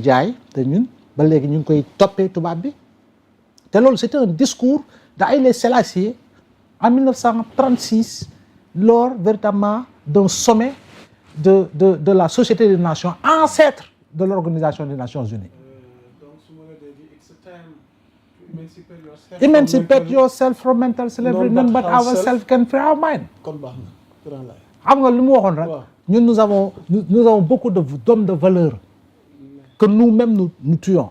jaay te ñun ba léegi ñu ngi koy toppee tubaab bi te loolu c'était un discours de Haïlé Sélassié en 1936 lors véritablement d'un sommet de la Société des Nations, ancêtre de l'Organisation des Nations Unies. Donc su ma la déggee it's a time to emancipate yourself from mental slavery. None but ourselves can free our mind. kon baax na xam nga li mu waxoon rek. ñun nous avons beaucoup d'hommes de valeur que nous-mêmes nous tuons.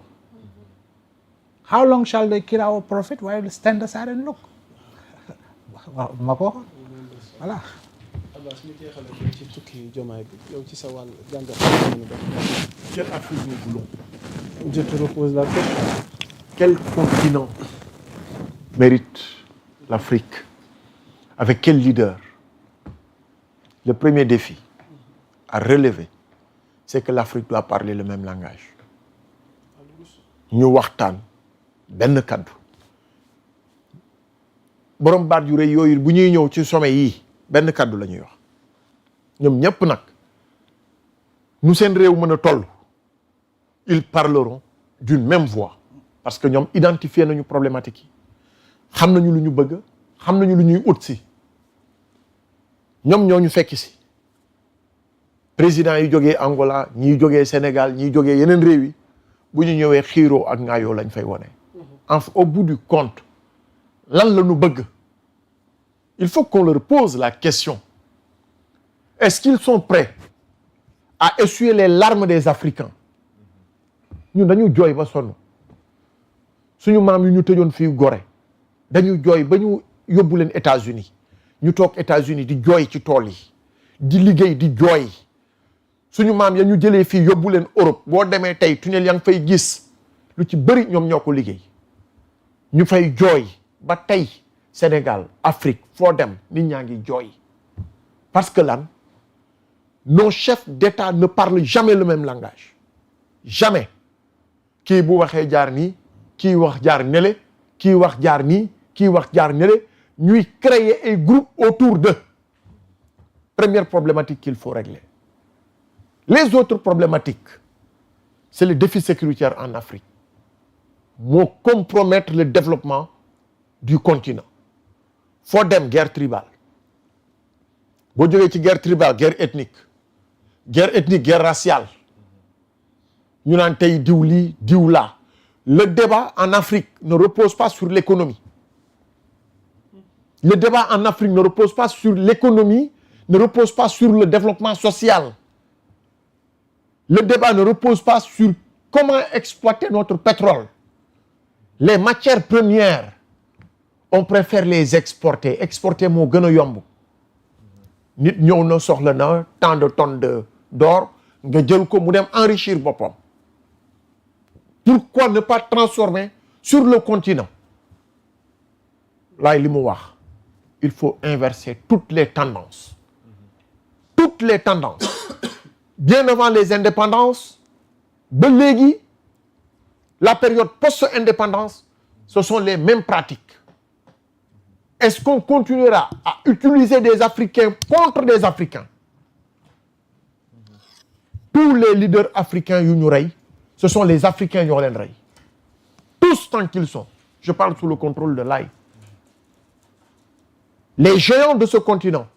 How long shall they kill our prophet while we stand aside and look? waaw ma ko waxoon voilà. Abbas ñu jeexale ko ci tukki Diomaye bi yow ci sa wàll jàngat ñu def. Quelle Afrique nous voulons? Je te repose la question. Quel continent mérite l'Afrique? Avec quel leader? Le premier défi à relever, c'est que l'Afrique doit parler le même langage. ñu waxtaan benn kaddu. borom baat yu rëy yooyu bu ñuy ñëw ci sommet yi benn kaddu la ñuy wax ñoom ñëpp nag nu seen réew mën a toll ils parleront d'une même voix parce que ñoom identifier nañu problématique yi xam nañu lu ñu bëgg xam nañu lu ñuy ut si ñoom ñoo ñu fekk si président yi jógee Angola ñii jógee Sénégal ñii jógee yeneen réew yi bu ñu ñëwee xiiroo ak ngaayoo lañ fay wone au bout du compte lan la ñu bëgg. Il faut qu'on leur pose la question. Est-ce qu'ils sont prêts à essuyer les larmes des Africains? ñun dañu jooy ba sonn suñu maam yi ñu tëjoon fii Gorée dañu jooy ba ñu yóbbu leen États-Unis ñu toog États-Unis di jooy ci tool yi di liggéey di jooy suñu maam ya ñu jëlee fii yóbbu leen Europe boo demee tey tunnel yaa ngi fay gis lu ci bëri ñoom ñoo ko liggéey ñu fay jooy ba tey Sénégal Afrique foo dem nit ñaa ngi jooy parce que lan nos chefs d'État ne parlent jamais le même langage jamais kii bu waxee jaar nii kii wax jaar nele kii wax jaar nii kii wax jaar nele ñuy créer ay groupes autour d'eux. Première problématique qu'il faut régler. Les autres problématiques c'est le défi sécuritaire en Afrique moo compromettre le développement du continent. Foo dem guerre tribale boo jógee ci guerre tribale guerre ethnique guerre raciale ñu naan tey diw lii diw laa. Le débat en Afrique ne repose pas sur l'économie. Le débat en Afrique ne repose pas sur l'économie, ne repose pas sur le développement social. Le débat ne repose pas sur comment exploiter notre pétrole. Les matières premières on préfère les exporter moo gën a yomb nit ñëw na soxla na tant de tonnes d'or nga jël ko mu dem enrichir boppam. Pourquoi ne pas transformer sur le continent? Laay li mu wax il faut inverser toutes les tendances bien avant les indépendances ba léegi la période post-indépendance ce sont les mêmes pratiques. Est-ce qu'on continuera à utiliser des Africains contre des Africains? Tous les leaders africains yu ñu rey ce sont les Africains ñoo leen rey tous tant qu'ils sont. Je parle sous le contrôle de l'AI. Les géants de ce continent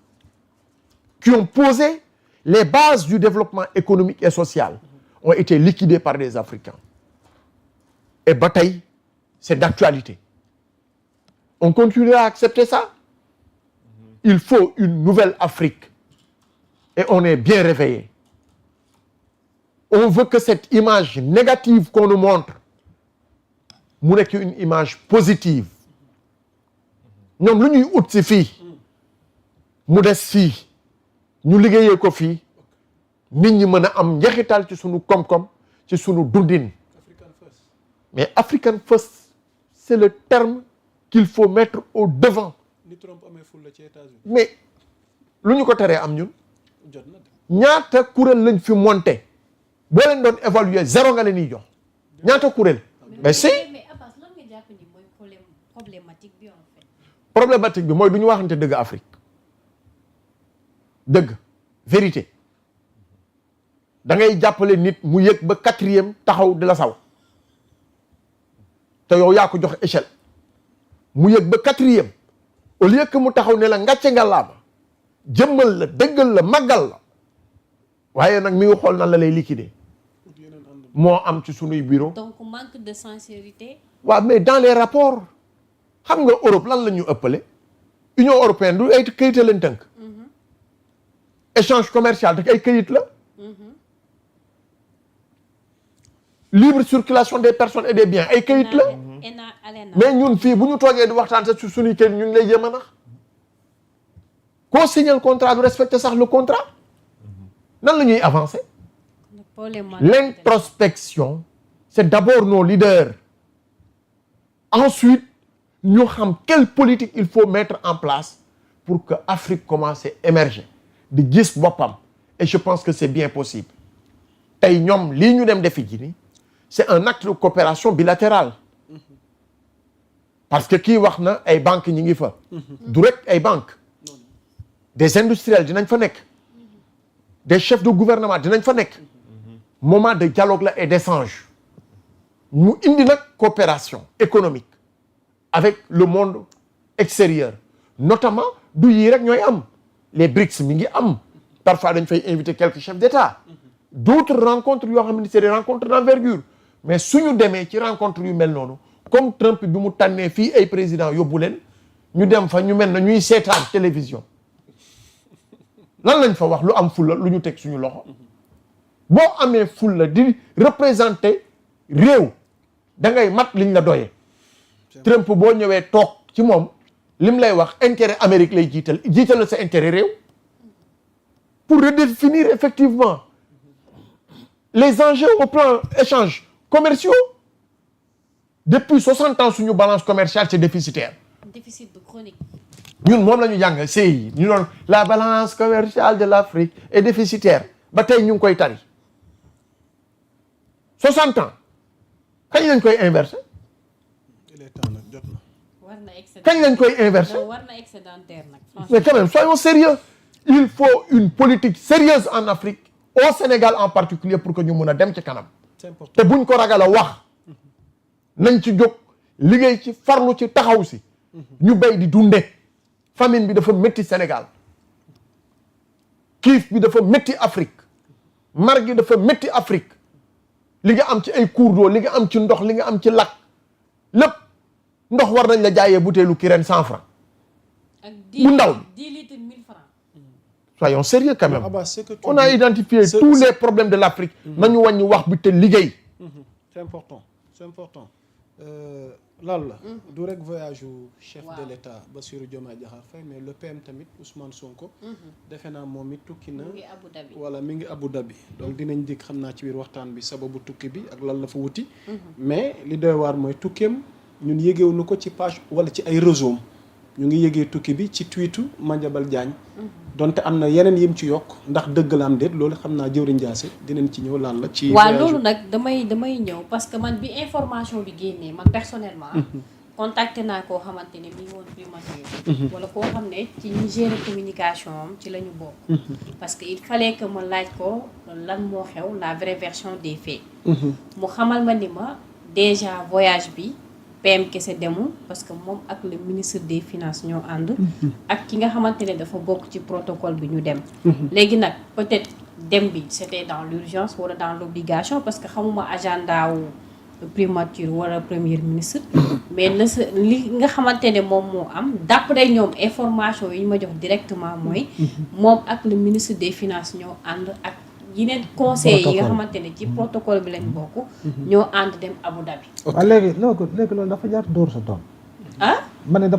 qui ont posé les bases du développement économique et social ont été liquidés par des Africains. Et ba tey c'est d'actualité. On continuera à accepter ça? Il faut une nouvelle Afrique. Et on est bien réveillé. On veut que cette image négative qu'on nous montre mu nekk une image positive. ñoom lu ñuy ut si fii mu des fii ñu liggéeyee ko fii nit ñi mën a am njeexital ci sunu koom-koom ci sunu dundin. Mais African First c'est le terme qu'il faut mettre au devant. Mais lu ñu ko teree am ñun ñaata kuréel lañ fi monté boo leen doon évaluer zéro nga leen di jox ñaata kuréel. mais si problématique bi mooy du ñu waxante dëgg Afrique dëgg vérité da ngay jàppale nit mu yëg ba 4e taxaw di la saw te yow yaa ko jox échelle mu yëg ba 4e au lieu que mu taxaw ne la ngàcce nga laama jëmmal la dëggal la màggal la waaye nag mi ngi xool nan la lay liquider moo am ci sunuy bureau. donc manque de sincérité. waaw mais dans les rapports xam nga Europe lan la ñu ëppale Union européenne du ay këyit leen tënk. échange commercial te ay këyit la. libre circulation des personnes et des biens ay këyit la. mais ñun fii bu ñu toogee di waxtaan sax su suñuy këyit ñu ngi lay jéem a nax koo signé le contrat du respecter sax le contrat nan la ñuy avancer. L'introspection c'est d'abord nos leaders ensuite ñu xam quelle politique il faut mettre en place pour que Afrique commence à émerger di gis boppam et je pense que c'est bien possible tey ñoom lii ñu dem defi ji ni c'est un acte de coopération bilatérale parce que kii wax na ay banques ñi ngi fa du rek ay banques des industriels dinañ fa nekk des chefs de gouvernement dinañ fa nekk moment de dialogue là et d'échange mu indi nag coopération économique avec le monde extérieur notamment du yii rek ñooy am les BRICS mi ngi am parfois dañ fay inviter quelques chefs d'État d'autres rencontres yoo xam ne c'est des rencontres d'envergure mais suñu demee ci rencontre yu mel noonu comme Trump bi mu tànnee fii ay président yóbbu leen ñu dem fa ñu mel na ñuy seetaan télévision lan lañ fa wax lu am fulla lu ñu teg suñu loxo boo amee fulla di représenter réew da ngay mat liñ la doyee Trump boo ñëwee toog ci moom lim lay wax intérêt Amérique lay jiital sa intérêt réew pour redéfinir effectivement les enjeux au plan échange commerciaux depuis 60 ans suñu balance commerciale c'est déficitaire. Déficit de chronique. ñun moom la ñu jàng CI ñu doon la balance commerciale de l'Afrique est déficitaire ba tey ñu ngi koy tari 60 ans kañ lañ koy inverser. kañ lañ koy inverser. war na excédentaire nag. mais quand même soyons sérieux il faut une politique sérieuse en Afrique au Sénégal en particulier pour que ñu mun a dem ci kanam. te buñ ko ragal a wax nañ ci jóg liggéey ci farlu ci taxaw si. ñu béy di dunde famine bi dafa métti Sénégal xiif bi dafa métti Afrique mar gi dafa métti Afrique li nga am ci ay cours d'eau li nga am ci ndox li nga am ci lac lépp ndox war nañ la jaayee butéelu Kirène 100 francs bu ndaw 10 litres 1000 francs. soyons sérieux quand même on a identifié tous les problèmes de l'Afrique nañu wàññi wax bi te liggéey. c'est important lan la du rek voyage u chef de l'État Bassirou Diomaye Diakhar Faye mais le PM tamit Ousmane Sonko defe naa moom it tukki na voilà mi ngi Abu Dhabi donc dinañ dikk xam naa ci biir waxtaan bi sababu tukki bi ak lan la fa wuti mais li doy waar mooy tukkeem ñun yëgeewu nu ko ci page wala ci ay réseau ñu ngi yëgee tukki bi ci tweetu Madiambal Diagne donte am na yeneen yim ci yokk ndax dëgg la am déet loolu xam naa jëwriñ Ndiassé dinañ ci ñëw lan la ci waaw loolu nag damay ñëw parce que man bi information bi génnee man personnellement contacté naa koo xamante ne mi ngi woon primature wala koo xam ne ci ñi gérer communication am ci la ñu bokk parce que il fallait que ma laaj ko lan moo xew la vraie version des faits mu xamal ma ni ma déjà voyage bi PM kese demul parce que moom ak le ministre des finances ñoo ànd ak ki nga xamante ne dafa bokk ci protocole bi ñu dem léegi nag peut-être dem bi c'était dans l'urgence wala dans l'obligation parce que xamuma agenda wu primature wala premier ministre mais li nga xamante ne moom moo am d'après ñoom information yi ñu ma jox directement mooy moom ak le ministre des finances ñoo ànd ak yeneen conseil yi nga xamante ne ci protocole bi lañ bokk ñoo ànd dem Abu Dhabi. waaw léegi loolu dafa jaar dóor sa doom. ah ma ne dafa